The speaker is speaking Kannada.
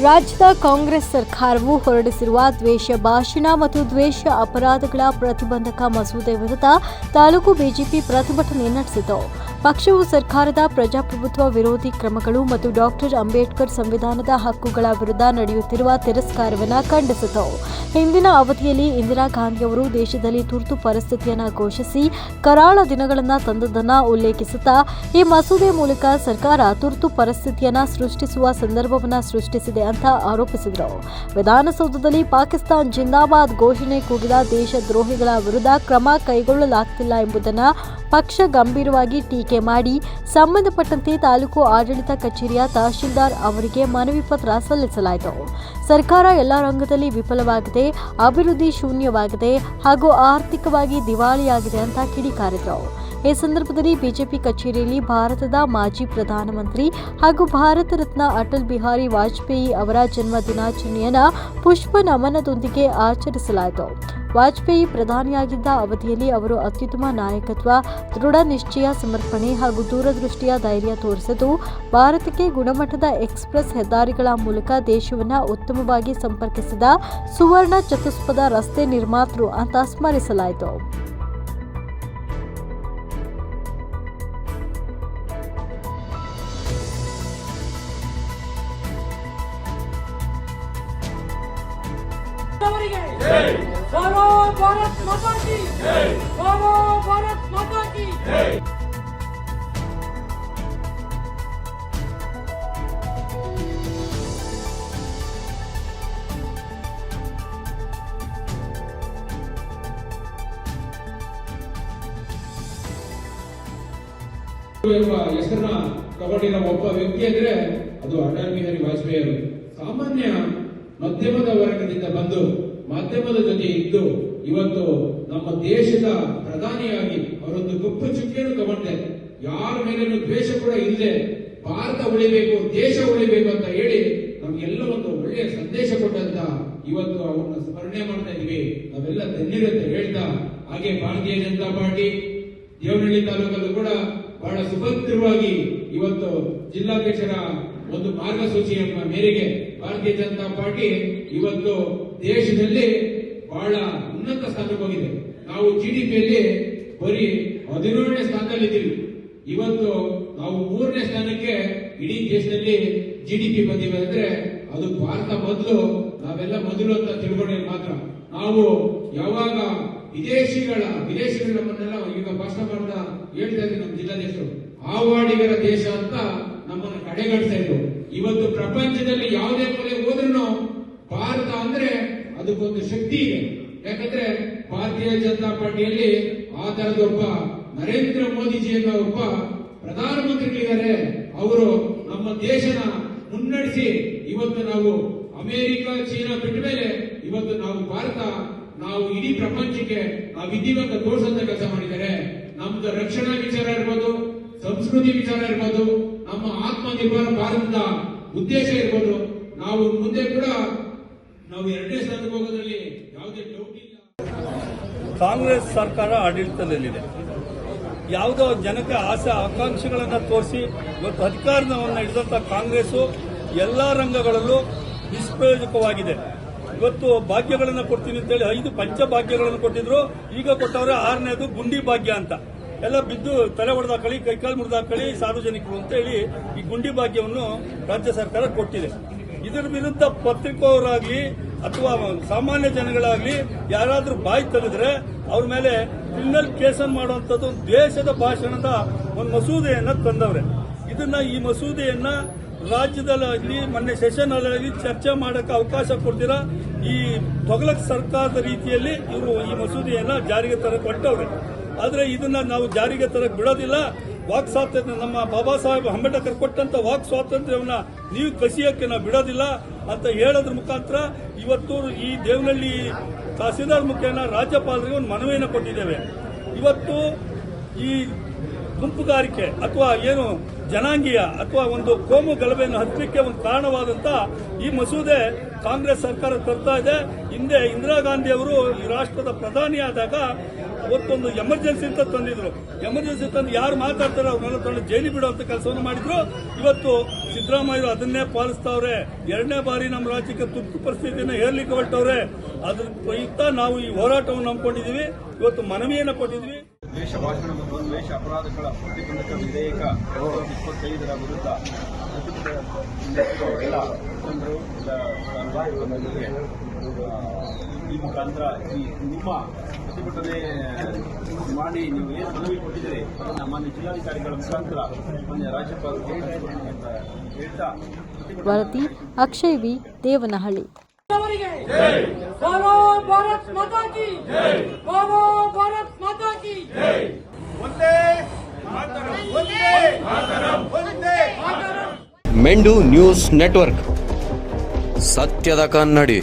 ರಾಜ್ಯದ ಕಾಂಗ್ರೆಸ್ ಸರ್ಕಾರವು ಹೊರಡಿಸಿರುವ ದ್ವೇಷ ಭಾಷಣ ಮತ್ತು ದ್ವೇಷ ಅಪರಾಧಗಳ ಪ್ರತಿಬಂಧಕ ಮಸೂದೆ ವಿರುದ್ಧ ತಾಲೂಕು ಬಿಜೆಪಿ ಪ್ರತಿಭಟನೆ ನಡೆಸಿತು. ಪಕ್ಷವು ಸರ್ಕಾರದ ಪ್ರಜಾಪ್ರಭುತ್ವ ವಿರೋಧಿ ಕ್ರಮಗಳು ಮತ್ತು ಡಾಕ್ಟರ್ ಅಂಬೇಡ್ಕರ್ ಸಂವಿಧಾನದ ಹಕ್ಕುಗಳ ವಿರುದ್ಧ ನಡೆಯುತ್ತಿರುವ ತಿರಸ್ಕಾರವನ್ನು ಖಂಡಿಸಿತು. ಹಿಂದಿನ ಅವಧಿಯಲ್ಲಿ ಇಂದಿರಾ ಗಾಂಧಿಯವರು ದೇಶದಲ್ಲಿ ತುರ್ತು ಪರಿಸ್ಥಿತಿಯನ್ನು ಘೋಷಿಸಿ ಕರಾಳ ದಿನಗಳನ್ನು ತಂದದ್ದನ್ನು ಉಲ್ಲೇಖಿಸುತ್ತಾ ಈ ಮಸೂದೆ ಮೂಲಕ ಸರ್ಕಾರ ತುರ್ತು ಪರಿಸ್ಥಿತಿಯನ್ನು ಸೃಷ್ಟಿಸುವ ಸಂದರ್ಭವನ್ನು ಸೃಷ್ಟಿಸಿದೆ ಅಂತ ಆರೋಪಿಸಿದರು. ವಿಧಾನಸೌಧದಲ್ಲಿ ಪಾಕಿಸ್ತಾನ್ ಜಿಂದಾಬಾದ್ ಘೋಷಣೆ ಕೂಗಿದ ದೇಶದ್ರೋಹಿಗಳ ವಿರುದ್ಧ ಕ್ರಮ ಕೈಗೊಳ್ಳಲಾಗುತ್ತಿಲ್ಲ ಎಂಬುದನ್ನು ಪಕ್ಷ ಗಂಭೀರವಾಗಿ ಟೀಕೆ ಮಾಡಿ ಸಂಬಂಧಪಟ್ಟಂತೆ ತಾಲೂಕು ಆಡಳಿತ ಕಚೇರಿಯ ತಹಶೀಲ್ದಾರ್ ಅವರಿಗೆ ಮನವಿ ಪತ್ರ ಸಲ್ಲಿಸಲಾಯಿತು. ಸರ್ಕಾರ ಎಲ್ಲ ರಂಗದಲ್ಲಿ ವಿಫಲವಾಗಿದೆ, ಅಭಿವೃದ್ಧಿ ಶೂನ್ಯವಾಗಿದೆ ಹಾಗೂ ಆರ್ಥಿಕವಾಗಿ ದಿವಾಳಿಯಾಗಿದೆ ಅಂತ ಕಿಡಿಕಾರಿದರು. ಈ ಸಂದರ್ಭದಲ್ಲಿ ಬಿಜೆಪಿ ಕಚೇರಿಯಲ್ಲಿ ಭಾರತದ ಮಾಜಿ ಪ್ರಧಾನಮಂತ್ರಿ ಹಾಗೂ ಭಾರತ ರತ್ನ ಅಟಲ್ ಬಿಹಾರಿ ವಾಜಪೇಯಿ ಅವರ ಜನ್ಮ ದಿನಾಚರಣೆಯನ್ನು ಪುಷ್ಪ ನಮನದೊಂದಿಗೆ ಆಚರಿಸಲಾಯಿತು. ವಾಜಪೇಯಿ ಪ್ರಧಾನಿಯಾಗಿದ್ದ ಅವಧಿಯಲ್ಲಿ ಅವರು ಅತ್ಯುತ್ತಮ ನಾಯಕತ್ವ, ದೃಢ ನಿಶ್ಚಯ, ಸಮರ್ಪಣೆ ಹಾಗೂ ದೂರದೃಷ್ಟಿಯ ಧೈರ್ಯ ತೋರಿಸಿದ್ದು ಭಾರತಕ್ಕೆ ಗುಣಮಟ್ಟದ ಎಕ್ಸ್ಪ್ರೆಸ್ ಹೆದ್ದಾರಿಗಳ ಮೂಲಕ ದೇಶವನ್ನು ಉತ್ತಮವಾಗಿ ಸಂಪರ್ಕಿಸಿದ ಸುವರ್ಣ ಚತುಷ್ಪಥ ರಸ್ತೆ ನಿರ್ಮಾತೃ ಅಂತ ಸ್ಮರಿಸಲಾಯಿತು. बोलो भारत माता की जय, बोलो भारत माता की जय। ಹೆಸರನ್ನ ತಗೊಂಡಿರೋ ಒಬ್ಬ ವ್ಯಕ್ತಿ ಅಂದ್ರೆ ಅದು ಅಟಲ್ ಬಿಹಾರಿ ವಾಜಪೇಯಿ ಅವರು. ಸಾಮಾನ್ಯ ಮಧ್ಯಮದ ವರ್ಗದಿಂದ ಬಂದು ಮಾಧ್ಯಮದ ಜೊತೆ ಇದ್ದು ಇವತ್ತು ನಮ್ಮ ದೇಶದ ಪ್ರಧಾನಿಯಾಗಿ ಅವರೊಂದು ಕಪ್ಪು ಚುಕ್ಕಿಯನ್ನು ತಗೊಂಡೆ, ಯಾರ ಮೇಲೇನು ದ್ವೇಷ ಕೂಡ ಇಲ್ಲದೆ ಭಾರತ ಉಳಿಬೇಕು, ದೇಶ ಉಳಿಬೇಕು ಅಂತ ಹೇಳಿ ನಮ್ಗೆಲ್ಲ ಒಂದು ಒಳ್ಳೆಯ ಸಂದೇಶ ಕೊಟ್ಟಂತ ಇವತ್ತು ಅವರನ್ನ ಸ್ಮರಣೆ ಮಾಡ್ತಾ ಇದೀವಿ. ನಾವೆಲ್ಲ ಧನ್ಯರಂತ ಹೇಳ್ತಾ, ಹಾಗೆ ಭಾರತೀಯ ಜನತಾ ಪಾರ್ಟಿ ದೇವನಹಳ್ಳಿ ತಾಲೂಕಲ್ಲೂ ಕೂಡ ಬಹಳ ಸುಭದ್ರವಾಗಿ ಇವತ್ತು ಜಿಲ್ಲಾಧ್ಯಕ್ಷರ ಒಂದು ಮಾರ್ಗಸೂಚಿಯ ಮೇರೆಗೆ ಭಾರತೀಯ ಜನತಾ ಪಾರ್ಟಿ ಇವತ್ತು ದೇಶದಲ್ಲಿ ಬಹಳ ಉನ್ನತ ಸ್ಥಾನಕ್ಕೆ ಹೋಗಿದೆ. ನಾವು ಜಿಡಿಪಿಯಲ್ಲಿ ಬರೀ 17ನೇ ಸ್ಥಾನದಲ್ಲಿದ್ದೀವಿ. ಇವತ್ತು ನಾವು 3ನೇ ಸ್ಥಾನಕ್ಕೆ ಇಡೀ ದೇಶದಲ್ಲಿ ಜಿಡಿಪಿ ಬಂದಿವೆ ಅಂದ್ರೆ ಅದು ಭಾರತ ಮೊದಲು, ನಾವೆಲ್ಲ ಮೊದಲು ಅಂತ ತಿಳ್ಕೊಂಡ್ರೆ ಮಾತ್ರ. ನಾವು ಯಾವಾಗ ವಿದೇಶಿಗಳ ನಮ್ಮನ್ನೆಲ್ಲ ಈಗ ಭಾಷಣ ಮಾಡ್ತಾ ಹೇಳ್ತಾ ಇದ್ದೀವಿ, ನಮ್ಮ ಜಿಲ್ಲಾಧ್ಯಕ್ಷರು ಆವಾಡಿಗರ ದೇಶ ಅಂತ ನಮ್ಮನ್ನು ಕಡೆಗಣಿಸ್ತಾ ಇದ್ರು. ಇವತ್ತು ಪ್ರಪಂಚದಲ್ಲಿ ಯಾವುದೇ ಮೂಲೆ ಹೋದ್ರೂ ಭಾರತ ಅಂದ್ರೆ ಅದಕ್ಕೊಂದು ಶಕ್ತಿ ಇದೆ. ಯಾಕಂದ್ರೆ ಭಾರತೀಯ ಜನತಾ ಪಾರ್ಟಿಯಲ್ಲಿ ಆ ತರದ ಒಬ್ಬ ನರೇಂದ್ರ ಮೋದಿಜಿ ಅನ್ನೋ ಒಬ್ಬ ಪ್ರಧಾನಮಂತ್ರಿಗಳಿದ್ದಾರೆ. ಅವರು ನಮ್ಮ ದೇಶನ ಮುನ್ನಡೆಸಿ ಇವತ್ತು ನಾವು ಅಮೆರಿಕ, ಚೀನಾ ಬಿಟ್ಟ ಮೇಲೆ ಇವತ್ತು ನಾವು ಇಡೀ ಪ್ರಪಂಚಕ್ಕೆ ನಾವಿದ್ದೀವಿ ಅಂತ ತೋರಿಸಂತ ಕೆಲಸ ಮಾಡಿದ್ದಾರೆ. ನಮ್ದು ರಕ್ಷಣಾ ವಿಚಾರ ಇರ್ಬೋದು, ಸಂಸ್ಕೃತಿ ವಿಚಾರ ಇರ್ಬೋದು, ನಮ್ಮ ಆತ್ಮನಿರ್ಭರ ಭಾರತದ ಉದ್ದೇಶ ಇರ್ಬೋದು, ನಾವು ಮುಂದೆ ಕೂಡ ನಾವು 2ನೇ ಸ್ಥಾನಕ್ಕೆ ಹೋಗೋದ್ರಲ್ಲಿ ಯಾವುದೇ ಡೌಟ್ ಇಲ್ಲ. ಕಾಂಗ್ರೆಸ್ ಸರ್ಕಾರ ಆಡಳಿತದಲ್ಲಿದೆ. ಯಾವುದೋ ಜನಕ್ಕೆ ಆಸೆ ಆಕಾಂಕ್ಷೆಗಳನ್ನು ತೋರಿಸಿ ಇವತ್ತು ಅಧಿಕಾರವನ್ನು ಹಿಡಿದಂತ ಕಾಂಗ್ರೆಸ್ ಎಲ್ಲಾ ರಂಗಗಳಲ್ಲೂ ನಿಷ್ಪ್ರಯೋಜಕವಾಗಿದೆ. ಇವತ್ತು ಭಾಗ್ಯಗಳನ್ನು ಕೊಡ್ತೀನಿ ಅಂತೇಳಿ 5 ಪಂಚಭಾಗ್ಯಗಳನ್ನು ಕೊಟ್ಟಿದ್ರು. ಈಗ ಕೊಟ್ಟವ್ರೆ 6ನೇದು ಗುಂಡಿ ಭಾಗ್ಯ ಅಂತ. ಎಲ್ಲ ಬಿದ್ದು ತಲೆ ಹೊಡೆದಾಕಳಿ, ಕೈಕಾಲು ಮುರಿದಾಕಳಿ ಸಾರ್ವಜನಿಕರು ಅಂತ ಹೇಳಿ ಈ ಗುಂಡಿ ಭಾಗ್ಯವನ್ನು ರಾಜ್ಯ ಸರ್ಕಾರ ಕೊಟ್ಟಿದೆ. ಇದರ ವಿರುದ್ಧ ಪತ್ರಿಕೋರಾಗ್ಲಿ ಅಥವಾ ಸಾಮಾನ್ಯ ಜನಗಳಾಗ್ಲಿ ಯಾರಾದ್ರೂ ಬಾಯಿ ತೆಗೆದ್ರೆ ಅವ್ರ ಮೇಲೆ ಕ್ರಿಮಿನಲ್ ಕೇಸನ್ನು ಮಾಡುವಂತದ್ದು ದೇಶದ ಭಾಷಣದ ಒಂದು ಮಸೂದೆಯನ್ನ ತಂದವ್ರೆ. ಈ ಮಸೂದೆಯನ್ನ ರಾಜ್ಯದಲ್ಲಿ ಮೊನ್ನೆ ಸೆಷನ್ ಅಲ್ಲಿ ಚರ್ಚೆ ಮಾಡಕ್ಕೆ ಅವಕಾಶ ಕೊಡ್ತೀರಾ ಈ ತೊಗಲಕ್ ಸರ್ಕಾರದ ರೀತಿಯಲ್ಲಿ ಇವರು ಈ ಮಸೂದೆಯನ್ನ ಜಾರಿಗೆ ತರಕ್ಕೆ ಹೊರಟವ್ರೆ. ಆದ್ರೆ ಇದನ್ನ ನಾವು ಜಾರಿಗೆ ತರಕ್ಕೆ ಬಿಡೋದಿಲ್ಲ. ವಾಕ್ ಸ್ವಾತಂತ್ರ್ಯ, ನಮ್ಮ ಬಾಬಾ ಸಾಹೇಬ್ ಅಂಬೇಡ್ಕರ್ ಕೊಟ್ಟಂತ ವಾಕ್ ಸ್ವಾತಂತ್ರ್ಯವನ್ನ ನೀವು ಕಸಿಯಕ್ಕೆ ನಾವು ಬಿಡೋದಿಲ್ಲ ಅಂತ ಹೇಳೋದ್ರ ಮುಖಾಂತರ ಇವತ್ತು ಈ ದೇವನಹಳ್ಳಿ ತಹಸೀಲ್ದಾರ್ ಮುಖೇನ ರಾಜ್ಯಪಾಲರಿಗೆ ಒಂದು ಮನವಿಯನ್ನು ಕೊಟ್ಟಿದ್ದೇವೆ. ಇವತ್ತು ಈ ಗುಂಪುಗಾರಿಕೆ ಅಥವಾ ಏನು ಜನಾಂಗೀಯ ಅಥವಾ ಒಂದು ಕೋಮು ಗಲಭೆಯನ್ನು ಹತ್ತಲಿಕ್ಕೆ ಒಂದು ಕಾರಣವಾದಂತ ಈ ಮಸೂದೆ ಕಾಂಗ್ರೆಸ್ ಸರ್ಕಾರ ತರ್ತಾ ಇದೆ. ಹಿಂದೆ ಇಂದಿರಾ ಗಾಂಧಿ ಅವರು ಈ ರಾಷ್ಟ್ರದ ಪ್ರಧಾನಿಯಾದಾಗ ಅವತ್ತೊಂದು ಎಮರ್ಜೆನ್ಸಿ ಅಂತ ತಂದಿದ್ರು. ಎಮರ್ಜೆನ್ಸಿ ತಂದು ಯಾರು ಮಾತಾಡ್ತಾರೆ ಅವ್ರನ್ನೆಲ್ಲ ತಂದು ಜೈಲಿ ಬಿಡುವಂತ ಕೆಲಸವನ್ನು ಮಾಡಿದ್ರು. ಇವತ್ತು ಸಿದ್ದರಾಮಯ್ಯ ಅದನ್ನೇ ಪಾಲಿಸ್ತಾವ್ರೆ. 2ನೇ ಬಾರಿ ನಮ್ಮ ರಾಜ್ಯಕ್ಕೆ ತುರ್ತು ಪರಿಸ್ಥಿತಿಯನ್ನು ಹೇರ್ಲಿಕ್ಕೆ ಹೊರಟವ್ರೆ. ಅದ್ರ ಪ್ರಯುಕ್ತ ನಾವು ಈ ಹೋರಾಟವನ್ನು ನಂಬಿಕೊಂಡಿದ್ದೀವಿ. ಇವತ್ತು ಮನವಿಯನ್ನು ಕೊಟ್ಟಿದ್ವಿ. ದ್ವೇಷ ಭಾಷಣ ಮತ್ತು ದ್ವೇಷ ಅಪರಾಧಗಳ ಪ್ರತಿಬಂಧಕ ವಿಧೇಯಕ 2025 ವಿರುದ್ಧ ಎಲ್ಲ ಮುಖಂಡರು ಈ ಮುಖಾಂತರ ಈ ನಿಮ್ಮ ಪ್ರತಿಭಟನೆ ಮಾಡಿ ನೀವು ಏನು ಮನವಿ ಕೊಟ್ಟಿದ್ದೀರಿ ಅದನ್ನು ಮಾನ್ಯ ಜಿಲ್ಲಾಧಿಕಾರಿಗಳ ಮುಖಾಂತರ ಮಾನ್ಯ ರಾಜ್ಯಪಾಲರು ಅಂತ ಹೇಳ್ತಾ ವರದಿ ಅಕ್ಷಯ್ ವಿ, ದೇವನಹಳ್ಳಿ. बोलो भारत माता की जय, बोलो भारत माता की जय. वंदे मातरम, वंदे मातरम, वंदे मातरम. ಮೆಂಡು ನ್ಯೂಸ್ ನೆಟ್ವರ್ಕ್, ಸತ್ಯದ ಕನ್ನಡಿ.